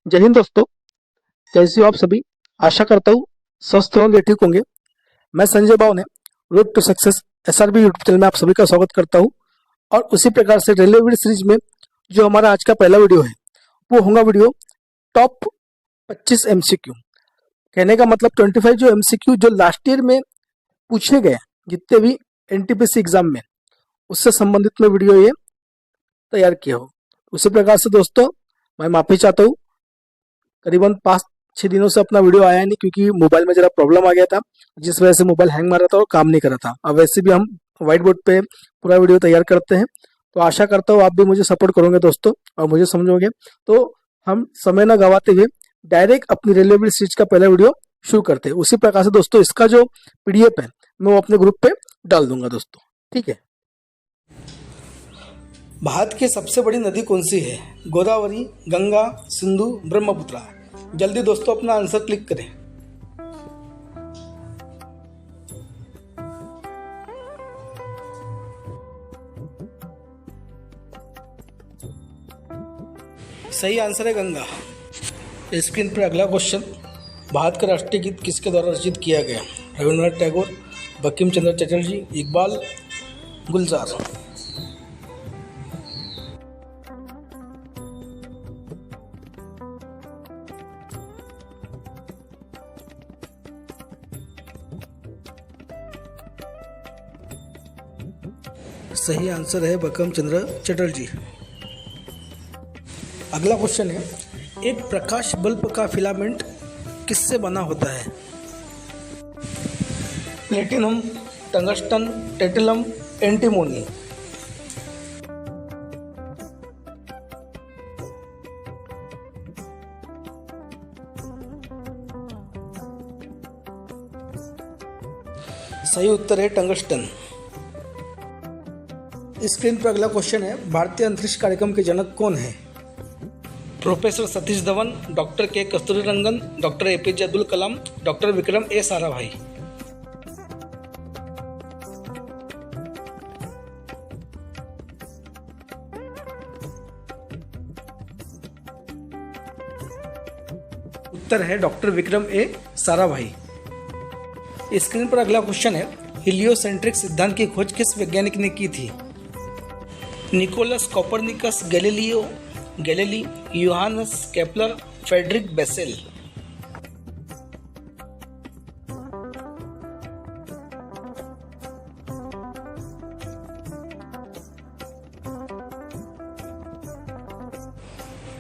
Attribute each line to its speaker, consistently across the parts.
Speaker 1: जय हिंद दोस्तों। कैसे हो आप सभी? आशा करता हूँ स्वस्थ होंगे, ठीक होंगे। मैं Sanjay Bawne road to success SRB YouTube channel में आप सभी का स्वागत करता हूँ। और उसी प्रकार से रेलवे सीरीज में जो हमारा आज का पहला वीडियो है वो होगा वीडियो टॉप 25 एमसीक्यू। कहने का मतलब 25 जो एमसीक्यू जो लास्ट ईयर में पूछे गए जितने भी एनटीपीसी एग्जाम में, उससे संबंधित में वीडियो ये तैयार किया हो। उसी प्रकार से दोस्तों मैं माफी चाहता हूँ, करीबन 5-6 दिनों से अपना वीडियो आया नहीं क्योंकि मोबाइल में जरा प्रॉब्लम आ गया था, जिस वजह से मोबाइल हैंग मार रहा था और काम नहीं कर रहा था। अब वैसे भी हम व्हाइट बोर्ड पे पूरा वीडियो तैयार करते हैं, तो आशा करता हूँ आप भी मुझे सपोर्ट करोगे दोस्तों और मुझे समझोगे। तो हम समय न गवाते हुए डायरेक्ट अपनी रेलवे सीरीज का पहला वीडियो शुरू करते हैं। उसी प्रकार से दोस्तों इसका जो पीडीएफ है मैं वो अपने ग्रुप पे डाल दूंगा दोस्तों, ठीक है। भारत की सबसे बड़ी नदी कौन सी है? गोदावरी, गंगा, सिंधु, ब्रह्मपुत्र। जल्दी दोस्तों अपना आंसर क्लिक करें। सही आंसर है गंगा। स्क्रीन पर अगला क्वेश्चन, भारत का राष्ट्रीय गीत किसके द्वारा रचित किया गया? रविंद्रनाथ टैगोर, बंकिम चंद्र चटर्जी, इकबाल, गुलजार। सही आंसर है बंकिम चंद्र चटर्जी। अगला क्वेश्चन है, एक प्रकाश बल्ब का फिलामेंट किससे बना होता है? Platinum, tungsten, tantalum, antimony. सही उत्तर है टंगस्टन। स्क्रीन पर अगला क्वेश्चन है, भारतीय अंतरिक्ष कार्यक्रम के जनक कौन है? प्रोफेसर सतीश धवन, डॉक्टर के Kasturirangan, doctor APJ Abdul Kalam, doctor Vikram ए साराभाई। उत्तर है डॉक्टर विक्रम ए साराभाई। स्क्रीन पर अगला क्वेश्चन है, हीलियोसेंट्रिक सिद्धांत की खोज किस वैज्ञानिक ने की थी? Nicolaus Copernicus, Galileo Galilei, Johannes Kepler, Friedrich Bessel.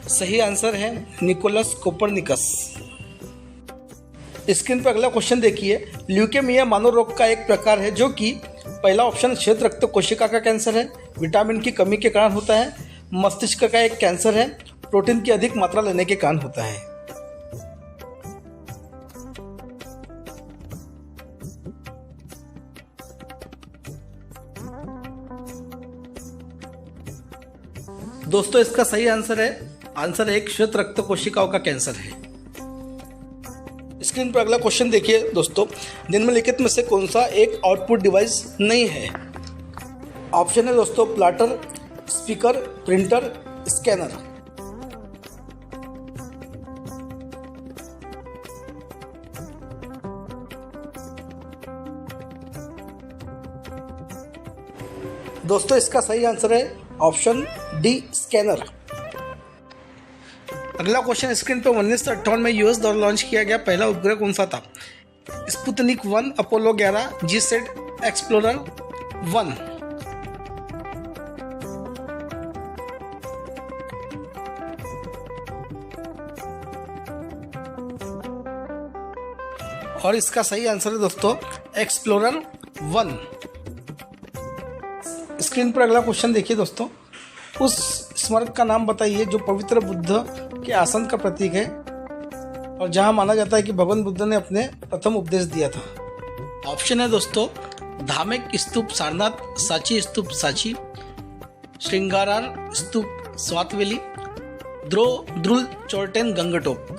Speaker 1: सही आंसर है निकोलस कोपरनिकस। स्क्रीन पर अगला क्वेश्चन देखिए, ल्यूकेमिया मानव रोग का एक प्रकार है जो कि पहला ऑप्शन श्वेत रक्त कोशिका का कैंसर है, विटामिन की कमी के कारण होता है, मस्तिष्क का एक कैंसर है, प्रोटीन की अधिक मात्रा लेने के कारण होता है। दोस्तों इसका सही आंसर है एक श्वेत रक्त कोशिकाओं का कैंसर है। स्क्रीन पर अगला क्वेश्चन देखिए दोस्तों, निम्नलिखित में से कौन सा एक आउटपुट डिवाइस नहीं है? ऑप्शन है दोस्तों प्लाटर, स्पीकर, प्रिंटर, स्कैनर। दोस्तों इसका सही आंसर है ऑप्शन डी, स्कैनर। अगला क्वेश्चन स्क्रीन पर 1958 में यूएस द्वारा लॉन्च किया गया पहला उपग्रह कौन सा था? Sputnik 1, Apollo 11, GSAT, explorer 1। और इसका सही आंसर है दोस्तों एक्सप्लोरर 1। स्क्रीन पर अगला क्वेश्चन देखिए दोस्तों, उस स्मारक का नाम बताइए जो पवित्र बुद्ध के आसन का प्रतीक है और जहां माना जाता है कि भगवान बुद्ध ने अपने प्रथम उपदेश दिया था। ऑप्शन है दोस्तों धामेक स्तूप सारनाथ, सांची स्तूप सांची, श्रृंगारार स्तूप स्वातवेली, द्रुल चोर्टेन गंगटोक।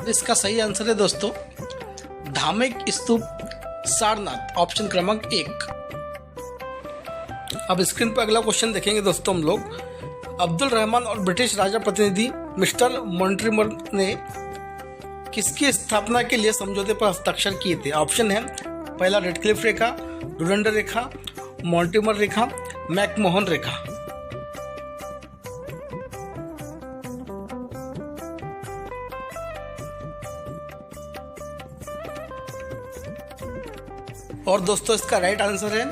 Speaker 1: इसका सही आंसर है दोस्तों धामेक स्तूप सारनाथ, ऑप्शन क्रमांक 1। अब स्क्रीन पर अगला क्वेश्चन देखेंगे दोस्तों हम लोग। अब्दुल रहमान और ब्रिटिश राजा प्रतिनिधि मिस्टर मॉन्ट्रीमर ने किसकी स्थापना के लिए समझौते पर हस्ताक्षर किए थे? ऑप्शन है पहला रेडक्लिफ रेखा, डुरंड रेखा, मॉन्ट्रीमर रेखा, मैकमोहन रेखा। और दोस्तों इसका राइट आंसर है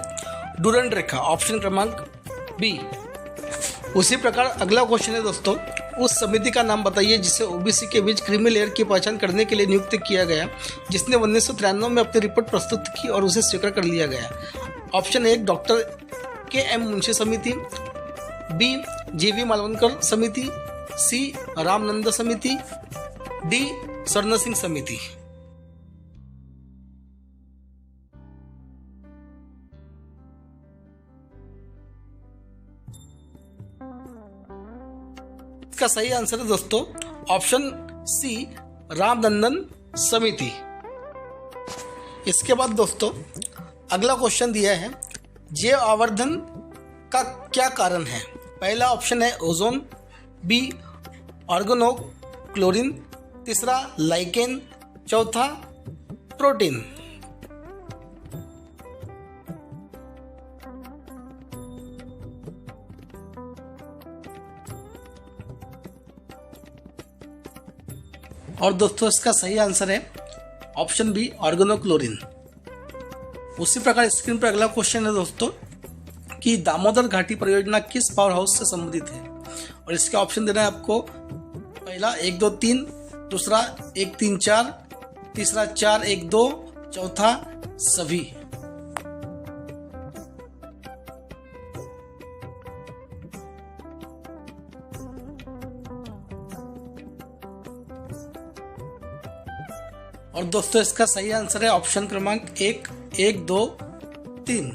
Speaker 1: डुरंड रेखा, ऑप्शन क्रमांक बी। उसी प्रकार अगला क्वेश्चन है दोस्तों, उस समिति का नाम बताइए जिसे ओबीसी के बीच क्रीमी लेयर की पहचान करने के लिए नियुक्त किया गया, जिसने 1993 में अपनी रिपोर्ट प्रस्तुत की और उसे स्वीकार कर लिया गया। Option 1 doctor KM. मुंशी समिति, बी जी.वी. मालवणकर समिति, सी रामनंद समिति, डी स्वर्ण सिंह समिति। इसका सही आंसर है दोस्तों ऑप्शन सी रामनंदन समिति। इसके बाद दोस्तों अगला क्वेश्चन दिया है, जैव आवर्धन का क्या कारण है? पहला ऑप्शन है ओजोन, बी ऑर्गेनो क्लोरीन, तीसरा लाइकेन, चौथा प्रोटीन। और दोस्तों इसका सही आंसर है ऑप्शन बी ऑर्गेनो क्लोरीन। उसी प्रकार स्क्रीन पर अगला क्वेश्चन है दोस्तों कि दामोदर घाटी परियोजना किस पावर हाउस से संबंधित है? और इसके ऑप्शन देना है आपको, पहला 1 2 3, दूसरा 1 3 4, तीसरा 4 1 2, चौथा सभी। और दोस्तों इसका सही आंसर है ऑप्शन क्रमांक 1 1 2 3,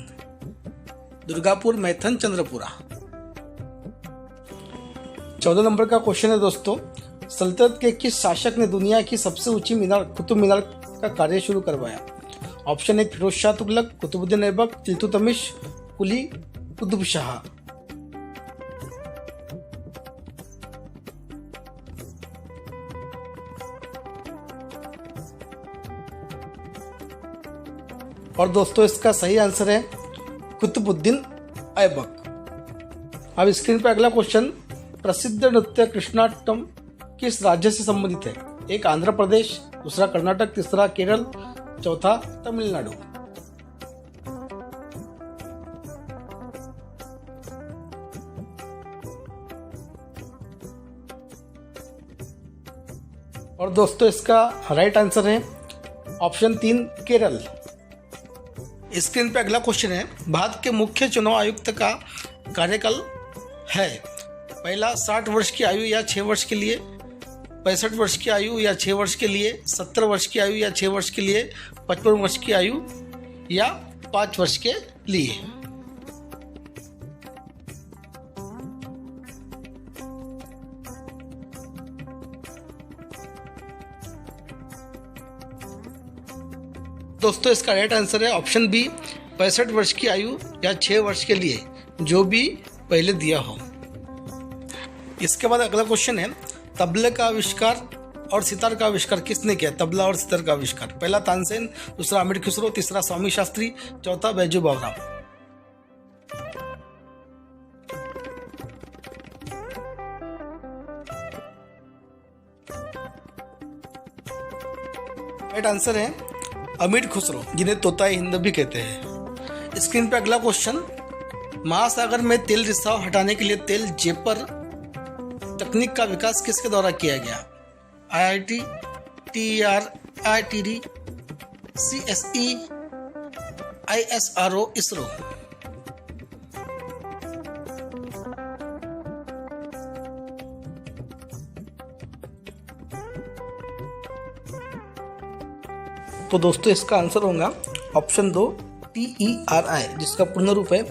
Speaker 1: दुर्गापुर, मैथन, चंद्रपुरा। 14 नंबर का क्वेश्चन है दोस्तों, सल्तनत के किस शासक ने दुनिया की सबसे ऊंची मीनार कुतुब मीनार का कार्य शुरू करवाया? ऑप्शन 1 फिरोज शाह तुगलक, कुतुबुद्दीन ऐबक, इल्तुतमिश, कुली कुतुब शाह। और दोस्तों इसका सही आंसर है कुतुबुद्दीन ऐबक। अब स्क्रीन पर अगला क्वेश्चन, प्रसिद्ध नृत्य कृष्णाटम किस राज्य से संबंधित है? 1 आंध्र प्रदेश, दूसरा कर्नाटक, तीसरा केरल, चौथा तमिलनाडु। और दोस्तों इसका राइट आंसर है ऑप्शन 3 केरल। स्क्रीन पे अगला क्वेश्चन है, भारत के मुख्य चुनाव आयुक्त का कार्यकाल है? पहला 60 वर्ष की आयु या 6 वर्ष के लिए, 65 वर्ष की आयु या 6 वर्ष के लिए, 70 वर्ष की आयु या 6 वर्ष के लिए, 55 वर्ष की आयु या 5 वर्ष के लिए। दोस्तों इसका राइट आंसर है ऑप्शन बी 65 वर्ष की आयु या 6 वर्ष के लिए, जो भी पहले दिया हो। इसके बाद अगला क्वेश्चन है, तबले का आविष्कार और सितार का आविष्कार किसने किया? तबला और सितार का आविष्कार, पहला तानसेन, दूसरा अमीर खुसरो, तीसरा स्वामी शास्त्री, चौथा बैजू बावरा। राइट आंसर है अमीर खुसरो, जिन्हें तोता हिंद भी कहते हैं। स्क्रीन पे अगला क्वेश्चन, महासागर में तेल रिसाव हटाने के लिए तेल जेपर तकनीक का विकास किसके द्वारा किया गया? IIT, TER, IITD, CSE, ISRO, ISRO. तो दोस्तों इसका आंसर होगा ऑप्शन 2 TERI, जिसका पूर्ण रूप है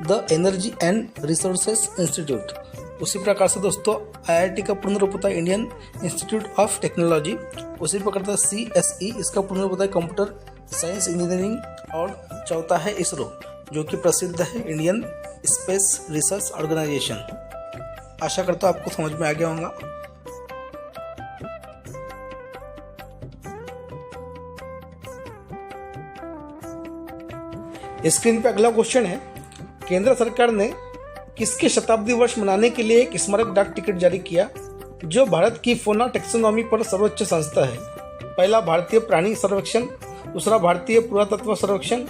Speaker 1: the energy and resources institute. उसी प्रकार से दोस्तों IIT का पूर्ण रूप होता है इंडियन इंस्टीट्यूट ऑफ टेक्नोलॉजी। उसी प्रकार से CSE, इसका पूर्ण रूप होता है कंप्यूटर साइंस इंजीनियरिंग और चौथा है इसरो, जो कि प्रसिद्ध है इंडियन स्पेस रिसर्च ऑर्गेनाइजेशन। आशा करता हूँ आपको समझ में आ गया होगा। स्क्रीन पे अगला क्वेश्चन है, केंद्र सरकार ने किसके शताब्दी वर्ष मनाने के लिए एक स्मारक डाक टिकट जारी किया, जो भारत की फौना टैक्सोनॉमी पर सर्वोच्च संस्था है? पहला भारतीय प्राणी सर्वेक्षण, दूसरा भारतीय पुरातत्व सर्वेक्षण,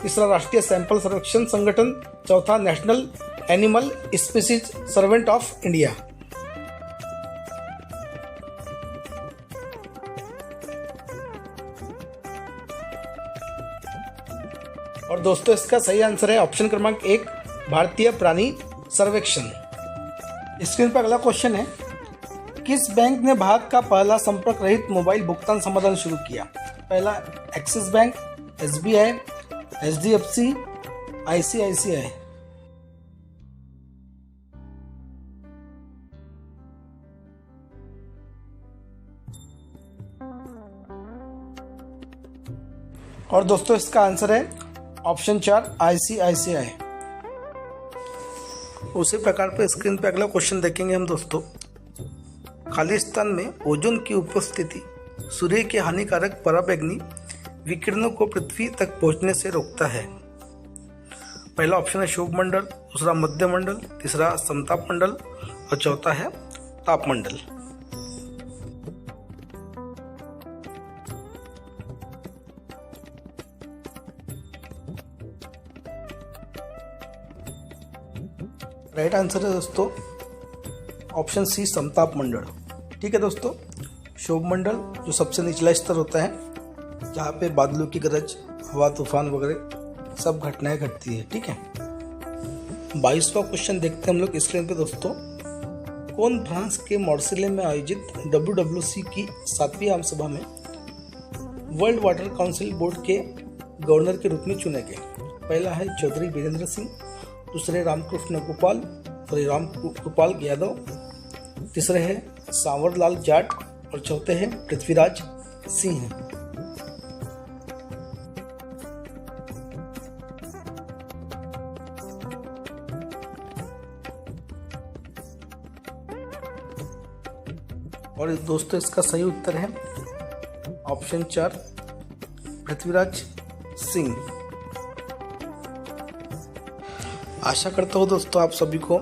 Speaker 1: तीसरा राष्ट्रीय सैंपल सर्वेक्षण संगठन, चौथा national animal species servant of India. और दोस्तों इसका सही आंसर है ऑप्शन क्रमांक 1, भारतीय प्राणी सर्वेक्षण। स्क्रीन पर अगला क्वेश्चन है, किस बैंक ने भारत का पहला संपर्क रहित मोबाइल भुगतान समाधान शुरू किया? पहला axis bank, SBI, HDFC, ICICI। और दोस्तों इसका आंसर है ऑप्शन 4, ICICI। उसी प्रकार पर स्क्रीन पे अगला क्वेश्चन देखेंगे हम दोस्तों, खालिस्तान में ओजोन की उपस्थिति सूर्य के हानिकारक पराबैंगनी विकिरणों को पृथ्वी तक पहुंचने से रोकता है। पहला ऑप्शन है शुभ मंडल, दूसरा मध्य मंडल, तीसरा समताप मंडल और चौथा है तापमंडल। राइट आंसर है दोस्तों ऑप्शन सी, समताप मंडल। ठीक है दोस्तों, शुभ मंडल जो सबसे निचला स्तर होता है, जहाँ पे बादलों की गरज, हवा तूफान वगैरह सब घटनाएं घटती है। ठीक है, 22वां क्वेश्चन देखते हैं हम लोग स्क्रीन पे दोस्तों, कौन फ्रांस के मार्सिले में आयोजित WWC की 7वीं आम सभा में वर्ल्ड वाटर काउंसिल बोर्ड के गवर्नर के रूप में चुने गए? पहला है चौधरी वीरेंद्र सिंह, दूसरे रामकृष्ण गोपाल यादव, तीसरे है सांवरलाल जाट और चौथे हैं पृथ्वीराज सिंह। और दोस्तों इसका सही उत्तर है ऑप्शन 4, पृथ्वीराज सिंह। आशा करता हूँ दोस्तों आप सभी को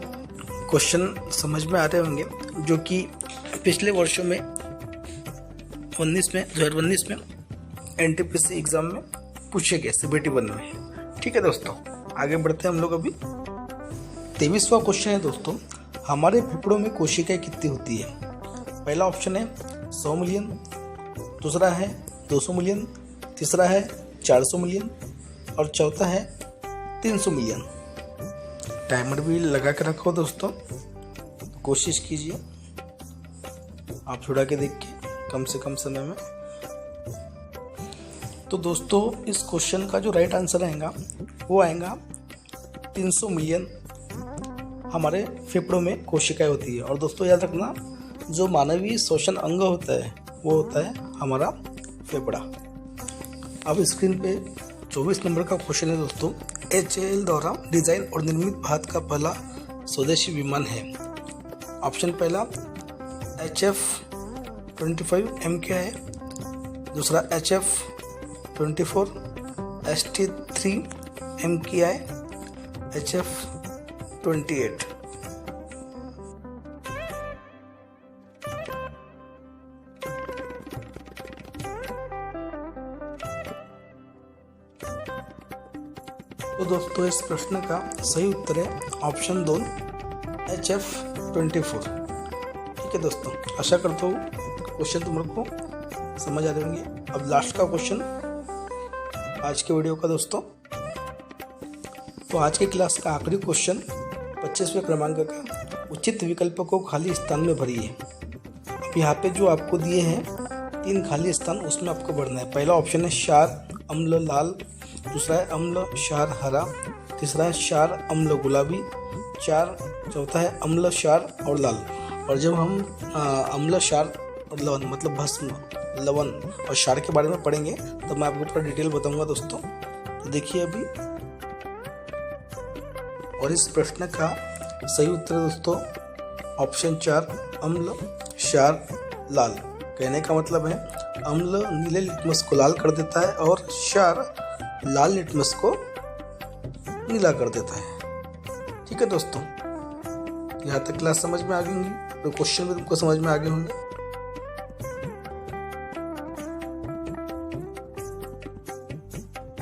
Speaker 1: क्वेश्चन समझ में आ रहे होंगे, जो कि पिछले वर्षों में 2019 में NTPC एग्जाम में पूछे गए CBT 1 में। ठीक है दोस्तों, आगे बढ़ते हैं हम लोग। अभी 23वां क्वेश्चन है दोस्तों, हमारे फेफड़ों में कोशिकाएं कितनी होती है? पहला ऑप्शन है 100 मिलियन, दूसरा है 200 मिलियन, तीसरा है 400 मिलियन और चौथा है 300 मिलियन। टाइमर भी लगा के रखो दोस्तों, कोशिश कीजिए आप छुड़ा के देख के कम से कम समय में। तो दोस्तों इस क्वेश्चन का जो राइट आंसर आएगा वो आएगा 300 मिलियन हमारे फेफड़ों में कोशिकाएं होती है। और दोस्तों याद रखना, जो मानवीय श्वसन अंग होता है वो होता है हमारा फेफड़ा। अब स्क्रीन पे 24 नंबर का क्वेश्चन है दोस्तों, HAL द्वारा डिजाइन और निर्मित भारत का पहला स्वदेशी विमान है? ऑप्शन पहला HF-25 MKI, दूसरा HF-24 ST-3 MKI, HF-28। तो दोस्तों इस प्रश्न का सही उत्तर है ऑप्शन 2, HF-24। ठीक है दोस्तों, आशा करता हूँ क्वेश्चन तुम लोग को समझ आ रहे होंगे। अब लास्ट का क्वेश्चन आज के वीडियो का दोस्तों, तो आज की क्लास का आखिरी क्वेश्चन 25वें क्रमांक का, उचित विकल्प को खाली स्थान में भरिए। अब यहाँ पे जो आपको दिए हैं 3 खाली स्थान, उसमें आपको भरना है। पहला ऑप्शन है क्षार अम्ल लाल, दूसरा है अम्ल क्षार हरा, तीसरा है क्षार अम्ल गुलाबी, चौथा है अम्ल क्षार और लाल। और जब हम अम्ल क्षार और लवण मतलब भस्म, लवण और क्षार के बारे में पढ़ेंगे तो मैं आपको थोड़ा डिटेल बताऊंगा दोस्तों। तो देखिए अभी, और इस प्रश्न का सही उत्तर दोस्तों ऑप्शन 4 अम्ल, क्षार, लाल। कहने का मतलब है अम्ल नीले लिटमस को लाल कर देता है और क्षार लाल लिटमस को नीला कर देता है। ठीक है दोस्तों, यहाँ तक क्लास समझ में आ गई होंगी, तो क्वेश्चन भी तुमको समझ में आ गए होंगे।